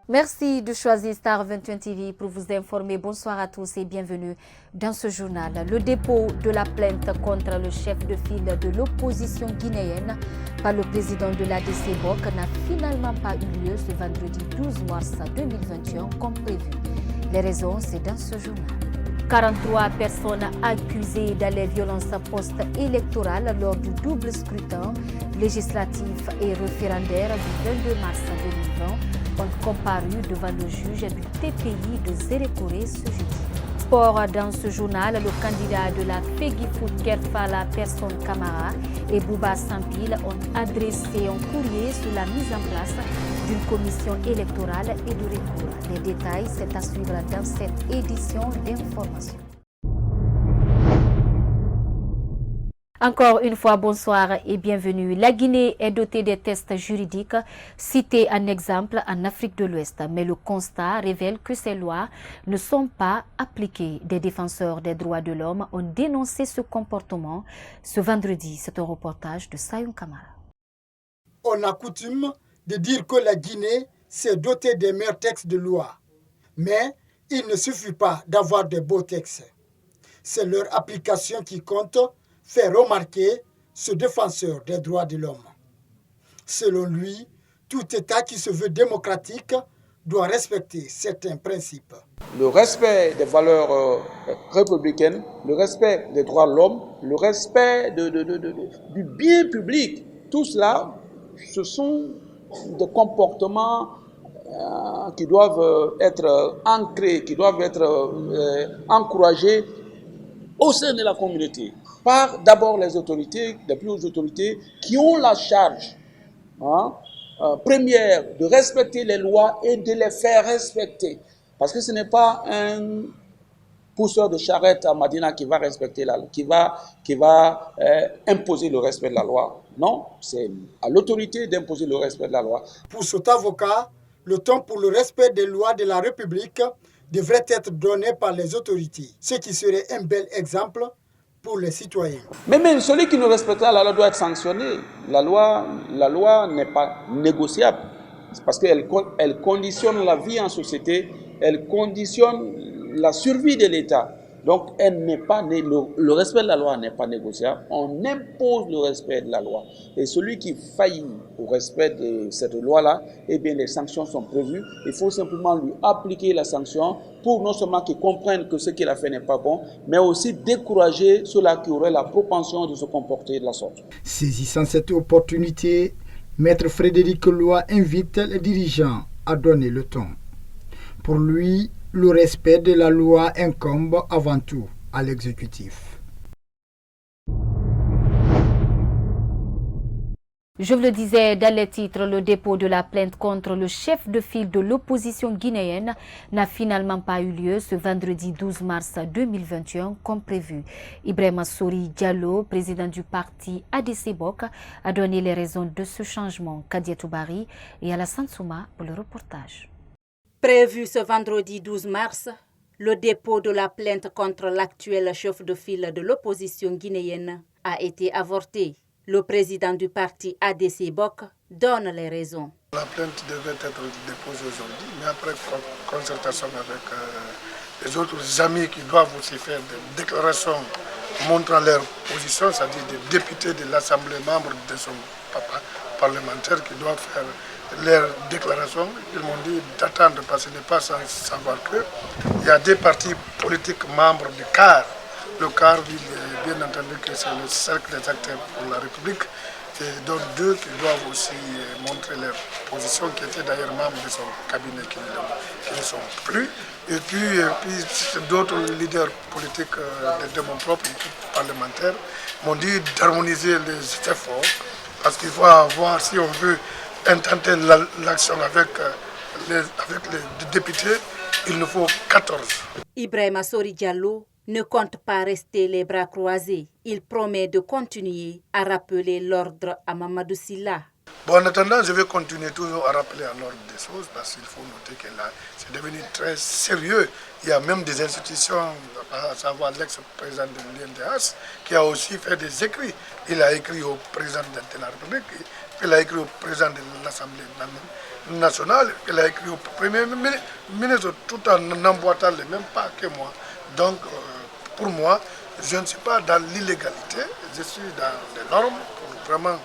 Merci de choisir Star 21 TV pour vous informer. Bonsoir à tous et bienvenue dans ce journal. Le dépôt de la plainte contre le chef de file de l'opposition guinéenne par le président de l'ADC BOC n'a finalement pas eu lieu ce vendredi 12 mars 2021 comme prévu. Les raisons, c'est dans ce journal. 43 personnes accusées dans les violences post-électorales lors du double scrutin législatif et référendaire du 22 mars 2020 ont comparu devant le juge du TPI de Zérékoré ce jeudi. Sport dans ce journal, le candidat de la Fegifoot Kerfala Personne Camara et Bouba Sampil ont adressé un courrier sur la mise en place d'une commission électorale et de recours. Les détails, c'est à suivre dans cette édition d'information. Encore une fois, bonsoir et bienvenue. La Guinée est dotée des tests juridiques cités en exemple en Afrique de l'Ouest, mais le constat révèle que ces lois ne sont pas appliquées. Des défenseurs des droits de l'homme ont dénoncé ce comportement ce vendredi. C'est un reportage de Sayoun Kamara. On a coutume de dire que la Guinée s'est dotée des meilleurs textes de loi, mais il ne suffit pas d'avoir de beaux textes. C'est leur application qui compte, fait remarquer ce défenseur des droits de l'homme. Selon lui, tout État qui se veut démocratique doit respecter certains principes. Le respect des valeurs républicaines, le respect des droits de l'homme, le respect du bien public, tout cela, ce sont des comportements qui doivent être ancrés, qui doivent être encouragés au sein de la communauté, par d'abord les autorités, les plus hautes autorités, qui ont la charge première de respecter les lois et de les faire respecter. Parce que ce n'est pas un pousseur de charrette à Madina qui va respecter qui va imposer le respect de la loi. Non, c'est à l'autorité d'imposer le respect de la loi. Pour cet avocat, le temps pour le respect des lois de la République devrait être donné par les autorités, ce qui serait un bel exemple pour les citoyens. Mais même celui qui ne respecte pas la loi doit être sanctionné. La loi n'est pas négociable parce qu'elle conditionne la vie en société, elle conditionne la survie de l'État. Donc, le respect de la loi n'est pas négociable. On impose le respect de la loi. Et celui qui faillit au respect de cette loi-là, eh bien, les sanctions sont prévues. Il faut simplement lui appliquer la sanction pour non seulement qu'il comprenne que ce qu'il a fait n'est pas bon, mais aussi décourager ceux-là qui auraient la propension de se comporter de la sorte. Saisissant cette opportunité, Maître Frédéric Loy invite les dirigeants à donner le ton. Pour lui, le respect de la loi incombe avant tout à l'exécutif. Je vous le disais dans les titres, le dépôt de la plainte contre le chef de file de l'opposition guinéenne n'a finalement pas eu lieu ce vendredi 12 mars 2021 comme prévu. Ibrahima Sori Diallo, président du parti ADC BOC, a donné les raisons de ce changement. Kadia Toubari et Alassane Souma pour le reportage. Prévu ce vendredi 12 mars, le dépôt de la plainte contre l'actuel chef de file de l'opposition guinéenne a été avorté. Le président du parti ADC BOC donne les raisons. La plainte devait être déposée aujourd'hui, mais après concertation avec les autres amis qui doivent aussi faire des déclarations montrant leur position, c'est-à-dire des députés de l'Assemblée, membres de son parlementaire qui doivent faire leurs déclarations, ils m'ont dit d'attendre parce qu'il n'est pas sans savoir qu'il y a des partis politiques membres du CAR. Le CAR, bien entendu, que c'est le cercle des acteurs pour la République, et donc deux qui doivent aussi montrer leur position, qui étaient d'ailleurs membres de son cabinet qui ne sont plus. Et puis d'autres leaders politiques de mon propre parlementaire m'ont dit d'harmoniser les efforts, parce qu'il faut avoir, si on veut intenter l'action avec les députés, il nous faut 14. Ibrahima Sori Diallo ne compte pas rester les bras croisés. Il promet de continuer à rappeler l'ordre à Mamadou Sylla. Bon, en attendant, je vais continuer toujours à rappeler à l'ordre des choses parce qu'il faut noter que là, c'est devenu très sérieux. Il y a même des institutions, à savoir l'ex-président de l'INDH, qui a aussi fait des écrits. Il a écrit au président de la République, qu'elle a écrit au président de l'Assemblée nationale, qu'elle a écrit au Premier ministre, tout en n'emboîtant les mêmes pas que moi. Donc, pour moi, je ne suis pas dans l'illégalité, je suis dans les normes pour vraiment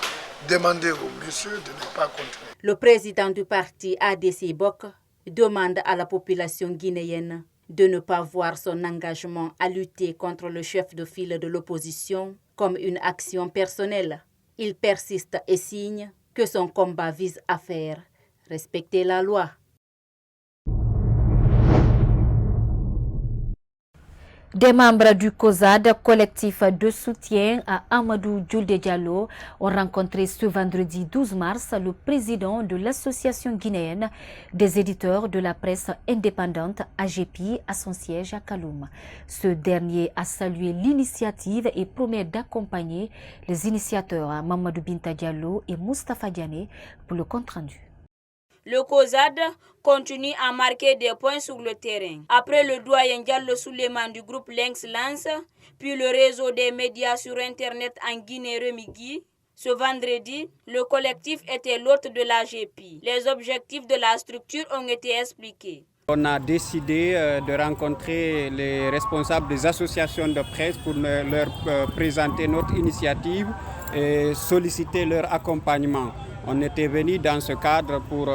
demander au monsieur de ne pas continuer. Le président du parti ADC BOK demande à la population guinéenne de ne pas voir son engagement à lutter contre le chef de file de l'opposition comme une action personnelle. Il persiste et signe que son combat vise à faire respecter la loi. Des membres du COSAD, collectif de soutien à Amadou Djoulde Diallo, ont rencontré ce vendredi 12 mars le président de l'association guinéenne des éditeurs de la presse indépendante AGEPI à son siège à Kaloum. Ce dernier a salué l'initiative et promet d'accompagner les initiateurs Mamadou Binta Diallo et Moustapha Diané pour le compte-rendu. Le COSAD continue à marquer des points sur le terrain. Après le doyen Diallo Souleymane du groupe Lynx Lance, puis le réseau des médias sur Internet en Guinée Remigui, ce vendredi, le collectif était l'hôte de l'AGEPI. Les objectifs de la structure ont été expliqués. On a décidé de rencontrer les responsables des associations de presse pour leur présenter notre initiative et solliciter leur accompagnement. On était venu dans ce cadre pour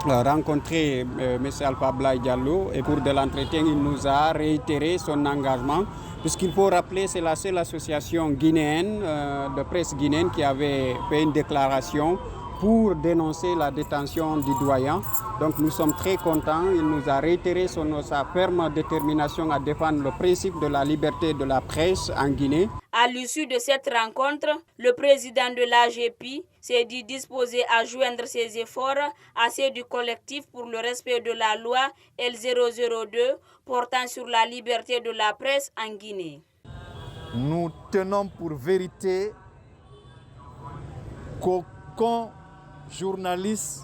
rencontrer M. Alpha Blay Diallo et pour de l'entretien, il nous a réitéré son engagement puisqu'il faut rappeler c'est la seule association guinéenne de presse guinéenne qui avait fait une déclaration pour dénoncer la détention du doyen. Donc nous sommes très contents. Il nous a réitéré sa ferme détermination à défendre le principe de la liberté de la presse en Guinée. À l'issue de cette rencontre, le président de l'AGEPI s'est dit disposé à joindre ses efforts à ceux du collectif pour le respect de la loi L002 portant sur la liberté de la presse en Guinée. Nous tenons pour vérité qu'aucun journaliste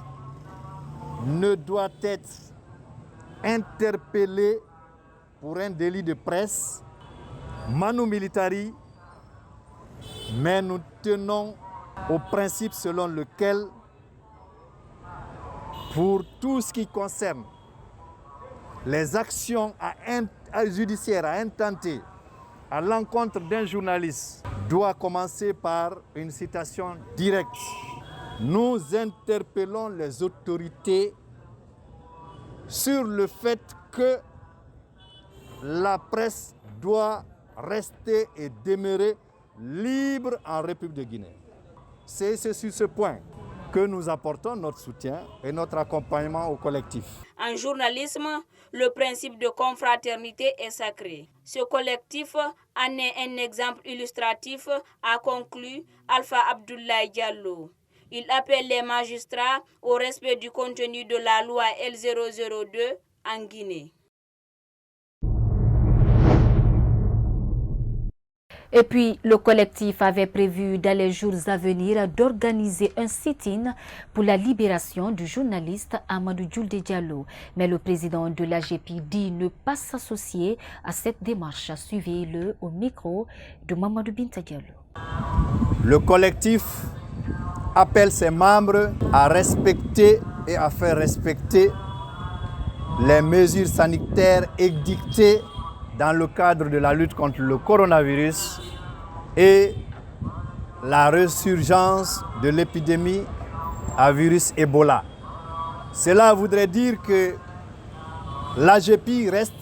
ne doit être interpellé pour un délit de presse, manu militari, mais nous tenons au principe selon lequel, pour tout ce qui concerne les actions judiciaires à intenter à l'encontre d'un journaliste, doit commencer par une citation directe. Nous interpellons les autorités sur le fait que la presse doit rester et demeurer libre en République de Guinée. C'est sur ce point que nous apportons notre soutien et notre accompagnement au collectif. En journalisme, le principe de confraternité est sacré. Ce collectif en est un exemple illustratif, a conclu Alpha Abdoulaye Diallo. Il appelle les magistrats au respect du contenu de la loi L002 en Guinée. Et puis, le collectif avait prévu dans les jours à venir d'organiser un sit-in pour la libération du journaliste Amadou Djoulde Diallo. Mais le président de l'AGEPI dit ne pas s'associer à cette démarche. Suivez-le au micro de Mamadou Binta Diallo. Le collectif appelle ses membres à respecter et à faire respecter les mesures sanitaires édictées dans le cadre de la lutte contre le coronavirus et la résurgence de l'épidémie à virus Ebola. Cela voudrait dire que l'AGEPI reste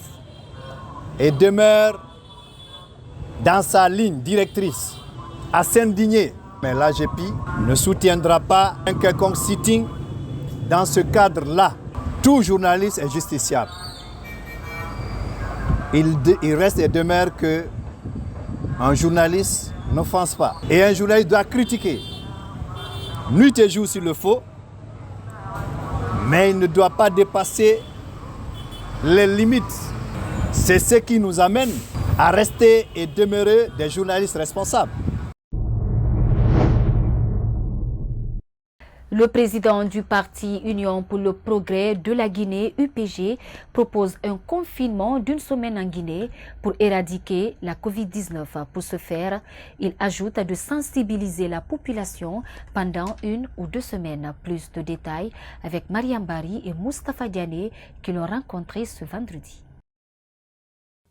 et demeure dans sa ligne directrice à s'indigner. Mais l'AGEPI ne soutiendra pas un quelconque sitting dans ce cadre-là. Tout journaliste est justiciable. Il reste et demeure qu'un journaliste n'offense pas. Et un journaliste doit critiquer nuit et jour s'il le faut, mais il ne doit pas dépasser les limites. C'est ce qui nous amène à rester et demeurer des journalistes responsables. Le président du parti Union pour le progrès de la Guinée, UPG, propose un confinement d'une semaine en Guinée pour éradiquer la Covid-19. Pour ce faire, il ajoute de sensibiliser la population pendant 1 ou 2 semaines. Plus de détails avec Mariam Bari et Moustapha Diané qui l'ont rencontré ce vendredi.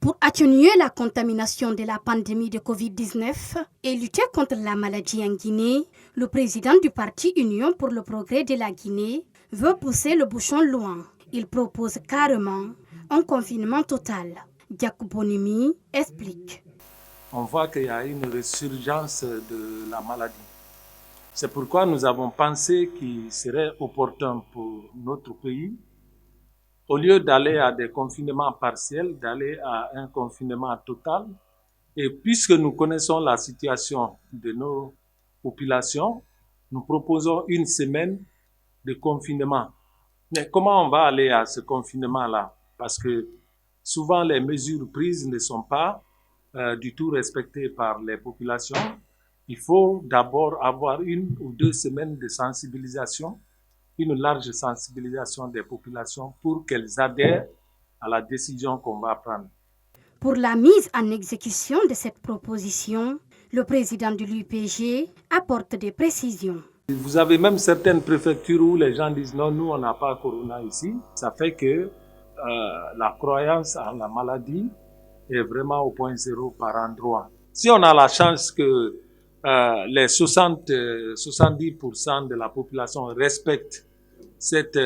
Pour atténuer la contamination de la pandémie de Covid-19 et lutter contre la maladie en Guinée, le président du parti Union pour le progrès de la Guinée veut pousser le bouchon loin. Il propose carrément un confinement total. Diakouponimi explique. On voit qu'il y a une résurgence de la maladie. C'est pourquoi nous avons pensé qu'il serait opportun pour notre pays, au lieu d'aller à des confinements partiels, d'aller à un confinement total. Et puisque nous connaissons la situation de nos populations, nous proposons 1 semaine de confinement. Mais comment on va aller à ce confinement-là? Parce que souvent les mesures prises ne sont pas du tout respectées par les populations. Il faut d'abord avoir 1 ou 2 semaines de sensibilisation, une large sensibilisation des populations pour qu'elles adhèrent à la décision qu'on va prendre. Pour la mise en exécution de cette proposition, le président de l'UPG apporte des précisions. Vous avez même certaines préfectures où les gens disent non, nous on n'a pas corona ici. Ça fait que la croyance en la maladie est vraiment au point zéro par endroit. Si on a la chance que les 70% de la population respectent cette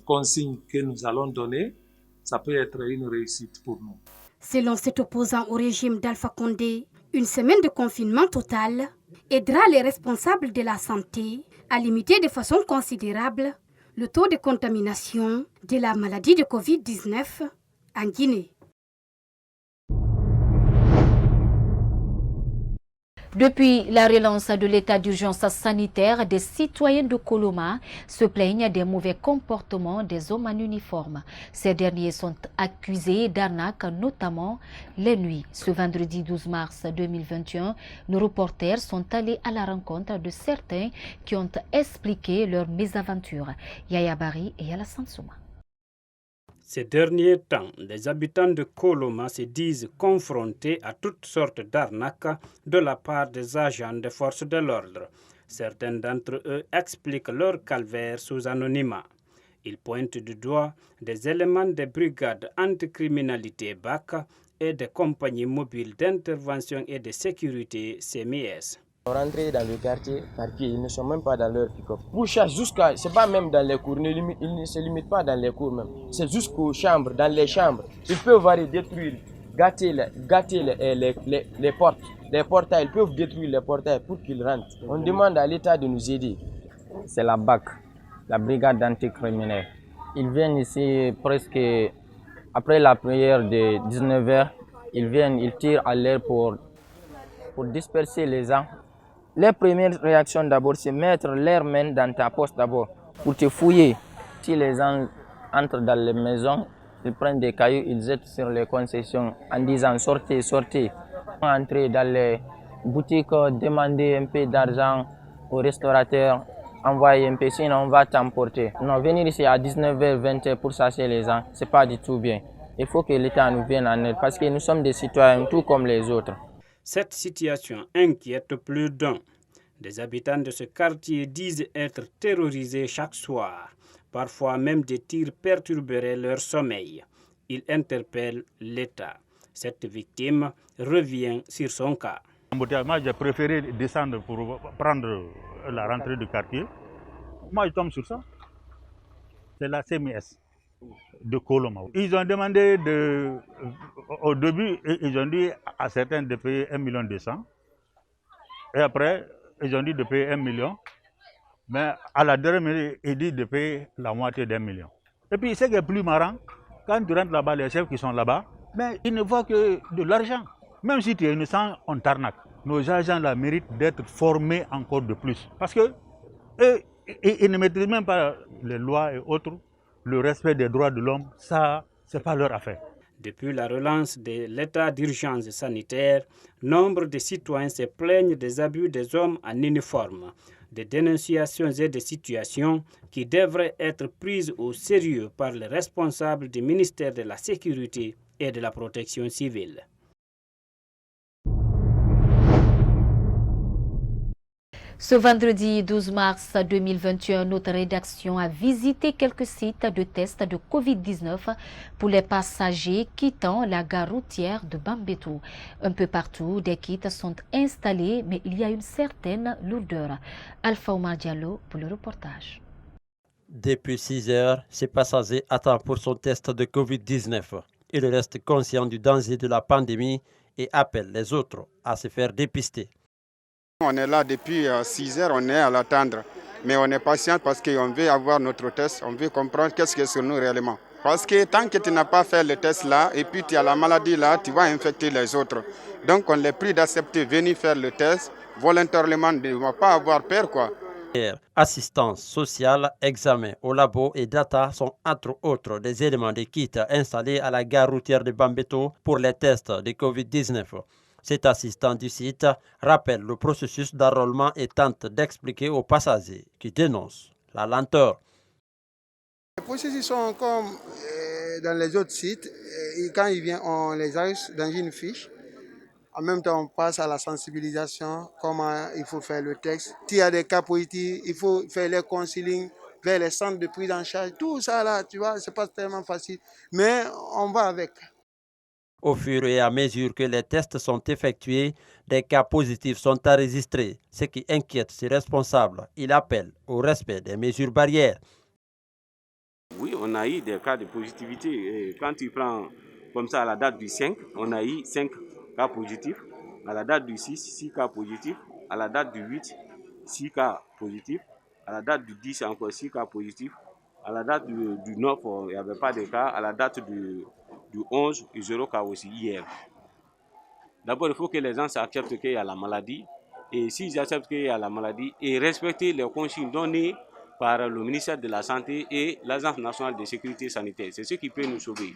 consigne que nous allons donner, ça peut être une réussite pour nous. Selon cet opposant au régime d'Alpha Condé, 1 semaine de confinement total aidera les responsables de la santé à limiter de façon considérable le taux de contamination de la maladie de Covid-19 en Guinée. Depuis la relance de l'état d'urgence sanitaire, des citoyens de Koloma se plaignent des mauvais comportements des hommes en uniforme. Ces derniers sont accusés d'arnaques, notamment les nuits. Ce vendredi 12 mars 2021, nos reporters sont allés à la rencontre de certains qui ont expliqué leur mésaventure. Yaya Bari et Alassane Souma. Ces derniers temps, les habitants de Koloma se disent confrontés à toutes sortes d'arnaques de la part des agents des forces de l'ordre. Certains d'entre eux expliquent leur calvaire sous anonymat. Ils pointent du doigt des éléments des brigades anticriminalité BAC et des compagnies mobiles d'intervention et de sécurité CMIS. Rentrer dans le quartier par pied, ils ne sont même pas dans leur pick-up. Pour chasse jusqu'à, c'est pas même dans les cours, ils ne se limitent pas dans les cours même. C'est jusqu'aux chambres, dans les chambres. Ils peuvent aller détruire, gâter les portes, les portails. Ils peuvent détruire les portails pour qu'ils rentrent. On demande à l'État de nous aider. C'est la BAC, la brigade anticriminelle. Ils viennent ici presque après la prière de 19h. Ils viennent, ils tirent à l'air pour disperser les gens. Les premières réactions d'abord, c'est mettre leurs mains dans ta poche d'abord pour te fouiller. Si les gens entrent dans les maisons, ils prennent des cailloux, ils jettent sur les concessions en disant sortez, sortez. Entrer dans les boutiques, demander un peu d'argent aux restaurateurs, envoyer un peu, sinon on va t'emporter. Non, venir ici à 19h, 20h pour chasser les gens, c'est pas du tout bien. Il faut que l'État nous vienne en aide parce que nous sommes des citoyens tout comme les autres. Cette situation inquiète plus d'un. Des habitants de ce quartier disent être terrorisés chaque soir. Parfois même des tirs perturberaient leur sommeil. Ils interpellent l'État. Cette victime revient sur son cas. Moi, j'ai préféré descendre pour prendre la rentrée du quartier. Moi, je tombe sur ça. C'est la CMS de Koloma. Ils ont demandé au début, ils ont dit à certains de payer 1,2 million. Et après, ils ont dit de payer 1 million. Mais à la dernière minute, ils disent de payer la moitié d'1 million. Et puis, ce qui est plus marrant, quand tu rentres là-bas, les chefs qui sont là-bas, mais ils ne voient que de l'argent. Même si tu es innocent, on t'arnaque. Nos agents là méritent d'être formés encore de plus. Parce que ils ne maîtrisent même pas les lois et autres. Le respect des droits de l'homme, ça, ce n'est pas leur affaire. Depuis la relance de l'état d'urgence sanitaire, nombre de citoyens se plaignent des abus des hommes en uniforme. des dénonciations et des situations qui devraient être prises au sérieux par les responsables du ministère de la Sécurité et de la Protection civile. Ce vendredi 12 mars 2021, notre rédaction a visité quelques sites de tests de Covid-19 pour les passagers quittant la gare routière de Bambeto. Un peu partout, des kits sont installés, mais il y a une certaine lourdeur. Alpha Omar Diallo pour le reportage. Depuis 6 heures, ces passagers attendent pour son test de Covid-19. Ils restent conscients du danger de la pandémie et appellent les autres à se faire dépister. On est là depuis 6 heures, on est à l'attendre. Mais on est patient parce qu'on veut avoir notre test, on veut comprendre qu'est-ce que c'est sur nous réellement. Parce que tant que tu n'as pas fait le test là, et puis tu as la maladie là, tu vas infecter les autres. Donc on les prie d'accepter, venir faire le test, volontairement, ne va pas avoir peur quoi. Assistance sociale, examen au labo et data sont entre autres des éléments des kits installés à la gare routière de Bambeto pour les tests de Covid-19. Cet assistant du site rappelle le processus d'enrôlement et tente d'expliquer aux passagers qui dénoncent la lenteur. Les processus sont comme dans les autres sites. Et quand ils viennent, on les arrive dans une fiche. En même temps, on passe à la sensibilisation, comment il faut faire le texte. S'il y a des cas positifs, il faut faire les counseling vers les centres de prise en charge. Tout ça là, tu vois, c'est pas tellement facile. Mais on va avec. Au fur et à mesure que les tests sont effectués, des cas positifs sont enregistrés, ce qui inquiète ses responsables. Il appelle au respect des mesures barrières. Oui, on a eu des cas de positivité. Et quand tu prends comme ça à la date du 5, on a eu 5 cas positifs. À la date du 6, 6 cas positifs. À la date du 8, 6 cas positifs. À la date du 10, encore 6 cas positifs. À la date du 9, il n'y avait pas de cas. À la date du 11, 0 cas aussi hier. D'abord, il faut que les gens acceptent qu'il y a la maladie. Et s'ils acceptent qu'il y a la maladie, et respecter les consignes données par le ministère de la Santé et l'Agence nationale de sécurité sanitaire. C'est ce qui peut nous sauver.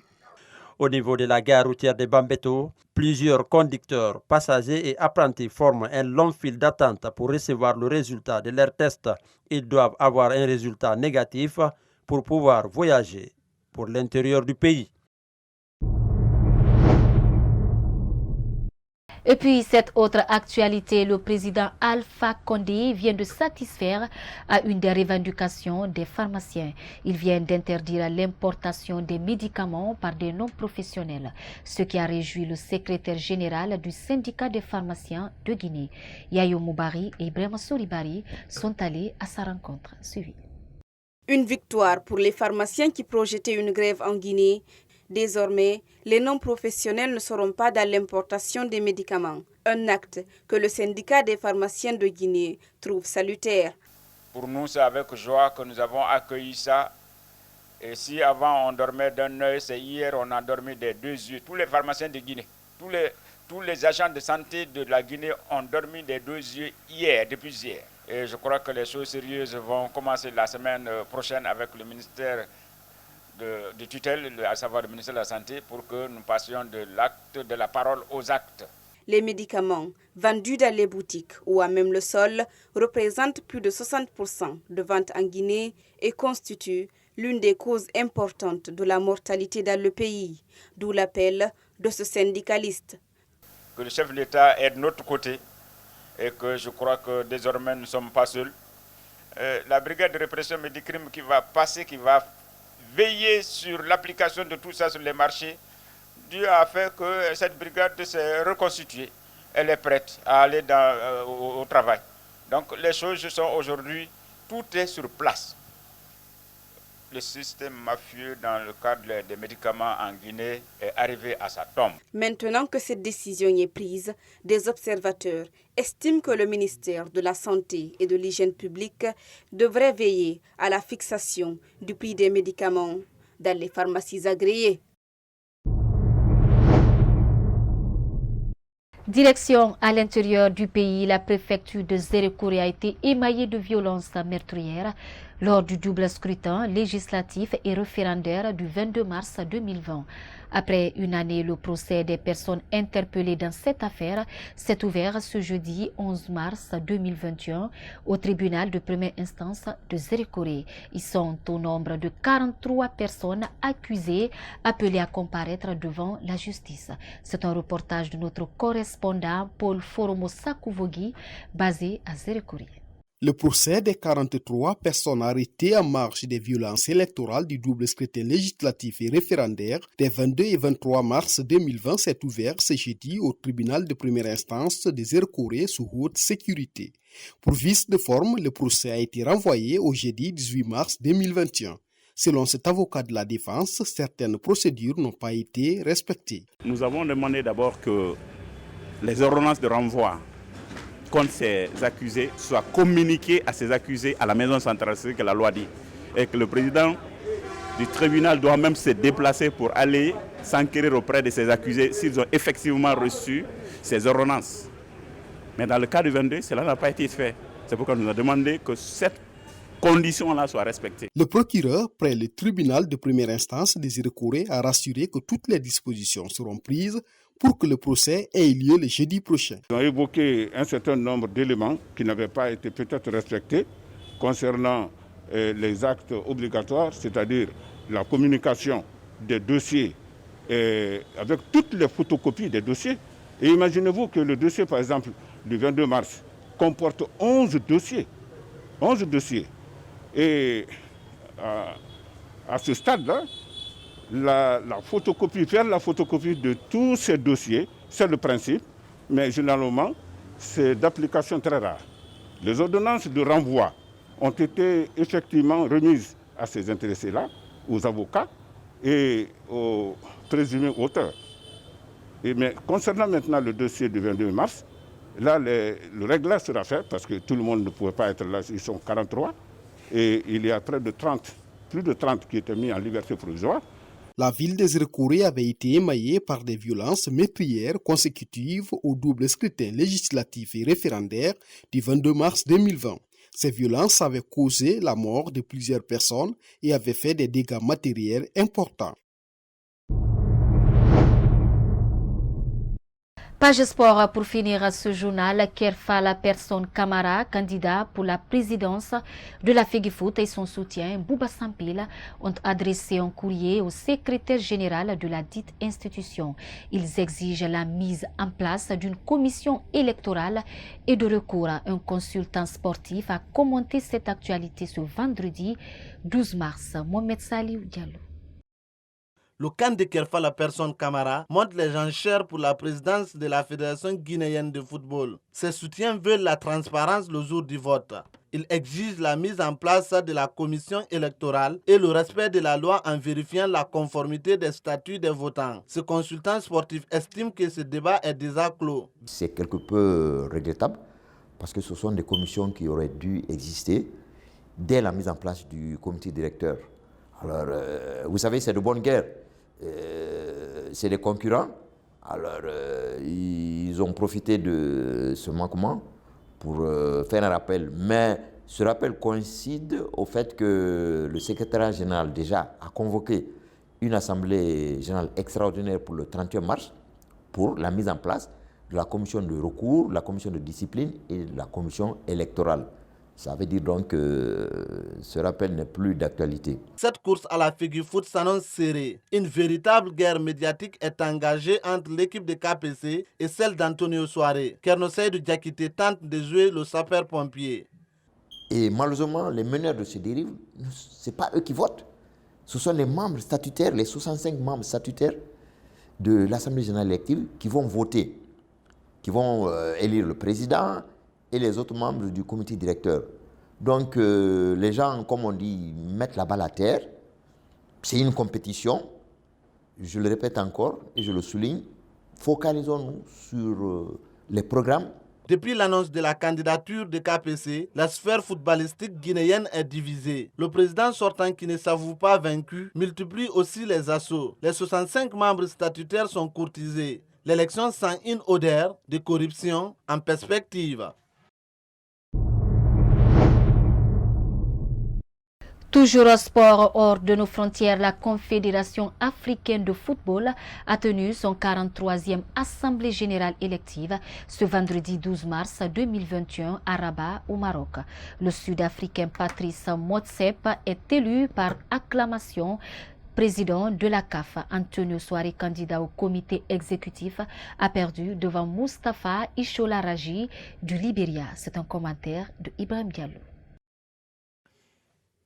Au niveau de la gare routière de Bambeto, plusieurs conducteurs, passagers et apprentis forment un long fil d'attente pour recevoir le résultat de leur test. Ils doivent avoir un résultat négatif pour pouvoir voyager pour l'intérieur du pays. Et puis, cette autre actualité, le président Alpha Condé vient de satisfaire à une des revendications des pharmaciens. Il vient d'interdire l'importation des médicaments par des non-professionnels, ce qui a réjoui le secrétaire général du syndicat des pharmaciens de Guinée. Yayo Moubari et Ibrahima Soribari sont allés à sa rencontre. Suivi. Une victoire pour les pharmaciens qui projetaient une grève en Guinée. Désormais, les non-professionnels ne seront pas dans l'importation des médicaments. Un acte que le syndicat des pharmaciens de Guinée trouve salutaire. Pour nous, c'est avec joie que nous avons accueilli ça. Et si avant on dormait d'un œil, c'est hier on a dormi des 2 yeux. Tous les pharmaciens de Guinée, tous les agents de santé de la Guinée ont dormi des 2 yeux depuis hier. Et je crois que les choses sérieuses vont commencer la semaine prochaine avec le ministère de tutelle, à savoir le ministère de la Santé, pour que nous passions de la parole aux actes. Les médicaments vendus dans les boutiques ou à même le sol représentent plus de 60% de ventes en Guinée et constituent l'une des causes importantes de la mortalité dans le pays, d'où l'appel de ce syndicaliste. Que le chef de l'État est de notre côté et que je crois que désormais nous ne sommes pas seuls. La brigade de répression des crimes qui va passer, qui va veiller sur l'application de tout ça sur les marchés. Dieu a fait que cette brigade s'est reconstituée. Elle est prête à aller au travail. Donc les choses sont aujourd'hui, tout est sur place. Le système mafieux dans le cadre des médicaments en Guinée est arrivé à sa tombe. Maintenant que cette décision est prise, des observateurs estiment que le ministère de la Santé et de l'Hygiène publique devrait veiller à la fixation du prix des médicaments dans les pharmacies agréées. Direction à l'intérieur du pays, la préfecture de Zérekouré a été émaillée de violences meurtrières. lors du double scrutin législatif et référendaire du 22 mars 2020. Après une année, le procès des personnes interpellées dans cette affaire s'est ouvert ce jeudi 11 mars 2021 au tribunal de première instance de Zérékoré. Ils sont au nombre de 43 personnes accusées appelées à comparaître devant la justice. C'est un reportage de notre correspondant Paul Foromo Sakouvogi basé à Zérékoré. Le procès des 43 personnes arrêtées en marge des violences électorales du double scrutin législatif et référendaire des 22 et 23 mars 2020 s'est ouvert ce jeudi au tribunal de première instance de Zérékoré sous haute sécurité. Pour vice de forme, le procès a été renvoyé au jeudi 18 mars 2021. Selon cet avocat de la défense, certaines procédures n'ont pas été respectées. Nous avons demandé d'abord que les ordonnances de renvoi contre ces accusés soient communiquées à ces accusés à la maison centrale, c'est ce que la loi dit. Et que le président du tribunal doit même se déplacer pour aller s'enquérir auprès de ces accusés s'ils ont effectivement reçu ces ordonnances. Mais dans le cas du 22, cela n'a pas été fait. C'est pourquoi nous avons demandé que cette condition-là soit respectée. Le procureur, près le tribunal de première instance de Zérékoré, a rassuré que toutes les dispositions seront prises pour que le procès ait lieu le jeudi prochain. Ils ont évoqué un certain nombre d'éléments qui n'avaient pas été peut-être respectés concernant les actes obligatoires, c'est-à-dire la communication des dossiers avec toutes les photocopies des dossiers. Et imaginez-vous que le dossier, par exemple, du 22 mars, comporte 11 dossiers. 11 dossiers. Et à ce stade-là, faire la photocopie de tous ces dossiers, c'est le principe, mais généralement, c'est d'application très rare. Les ordonnances de renvoi ont été effectivement remises à ces intéressés-là, aux avocats et aux présumés auteurs. Mais concernant maintenant le dossier du 22 mars, là, le réglage sera fait parce que tout le monde ne pouvait pas être là, ils sont 43, et il y a plus de 30 qui étaient mis en liberté provisoire. La ville de Zérékoré avait été émaillée par des violences meurtrières consécutives au double scrutin législatif et référendaire du 22 mars 2020. Ces violences avaient causé la mort de plusieurs personnes et avaient fait des dégâts matériels importants. Page sport pour finir ce journal. Kerfala Person Camara, candidat pour la présidence de la FEGIFOOT et son soutien, Bouba Sampil, ont adressé un courrier au secrétaire général de la dite institution. Ils exigent la mise en place d'une commission électorale et de recours à un consultant sportif a commenté cette actualité ce vendredi 12 mars. Mohamed Salih Diallo. Le camp de Kerfala Person Camara monte les enchères pour la présidence de la Fédération guinéenne de football. Ses soutiens veulent la transparence le jour du vote. Ils exigent la mise en place de la commission électorale et le respect de la loi en vérifiant la conformité des statuts des votants. Ce consultant sportif estime que ce débat est déjà clos. C'est quelque peu regrettable parce que ce sont des commissions qui auraient dû exister dès la mise en place du comité directeur. Alors, vous savez, c'est de bonne guerre. C'est des concurrents. Alors, ils ont profité de ce manquement pour faire un rappel. Mais ce rappel coïncide au fait que le secrétariat général déjà a convoqué une assemblée générale extraordinaire pour le 31 mars pour la mise en place de la commission de recours, la commission de discipline et de la commission électorale. Ça veut dire donc que ce rappel n'est plus d'actualité. Cette course à la FEGIFOOT s'annonce serrée. Une véritable guerre médiatique est engagée entre l'équipe de KPC et celle d'Antonio Soare. Kerno Seydou Diakité tente de jouer le sapeur-pompier. Et malheureusement, les meneurs de ces dérives, ce n'est pas eux qui votent. Ce sont les membres statutaires, les 65 membres statutaires de l'Assemblée générale élective qui vont voter, qui vont élire le président et les autres membres du comité directeur. Donc les gens, comme on dit, mettent la balle à terre. C'est une compétition. Je le répète encore et je le souligne. Focalisons-nous sur les programmes. Depuis l'annonce de la candidature de KPC, la sphère footballistique guinéenne est divisée. Le président sortant qui ne s'avoue pas vaincu multiplie aussi les assauts. Les 65 membres statutaires sont courtisés. L'élection sent une odeur de corruption en perspective. Toujours au sport hors de nos frontières, la Confédération africaine de football a tenu son 43e Assemblée générale élective ce vendredi 12 mars 2021 à Rabat, au Maroc. Le Sud-Africain Patrice Motsepe est élu par acclamation président de la CAF. Antonio Soare, candidat au comité exécutif, a perdu devant Mustapha Ishola Raji du Libéria. C'est un commentaire de Ibrahim Diallo.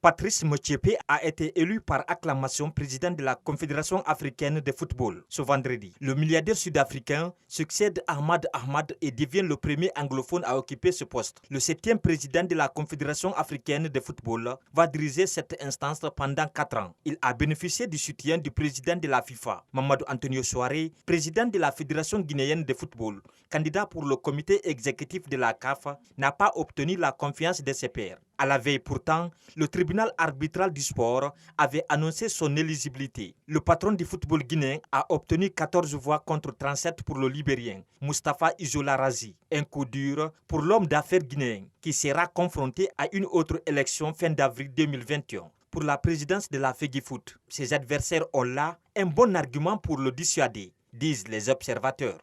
Patrice Motsepe a été élu par acclamation président de la Confédération africaine de football ce vendredi. Le milliardaire sud-africain succède Ahmad Ahmad et devient le premier anglophone à occuper ce poste. Le 7e président de la Confédération africaine de football va diriger cette instance pendant 4 ans. Il a bénéficié du soutien du président de la FIFA, Mamadou Antonio Soare, président de la Fédération guinéenne de football, candidat pour le comité exécutif de la CAF, n'a pas obtenu la confiance de ses pairs. À la veille pourtant, le tribunal arbitral du sport avait annoncé son éligibilité. Le patron du football guinéen a obtenu 14 voix contre 37 pour le Libérien, Mustapha Ishola Raji. Un coup dur pour l'homme d'affaires guinéen qui sera confronté à une autre élection fin d'avril 2021. Pour la présidence de la FEGIFOOT, ses adversaires ont là un bon argument pour le dissuader, disent les observateurs.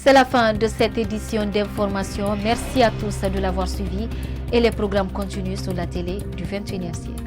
C'est la fin de cette édition d'information. Merci à tous de l'avoir suivi et les programmes continuent sur la télé du 21e siècle.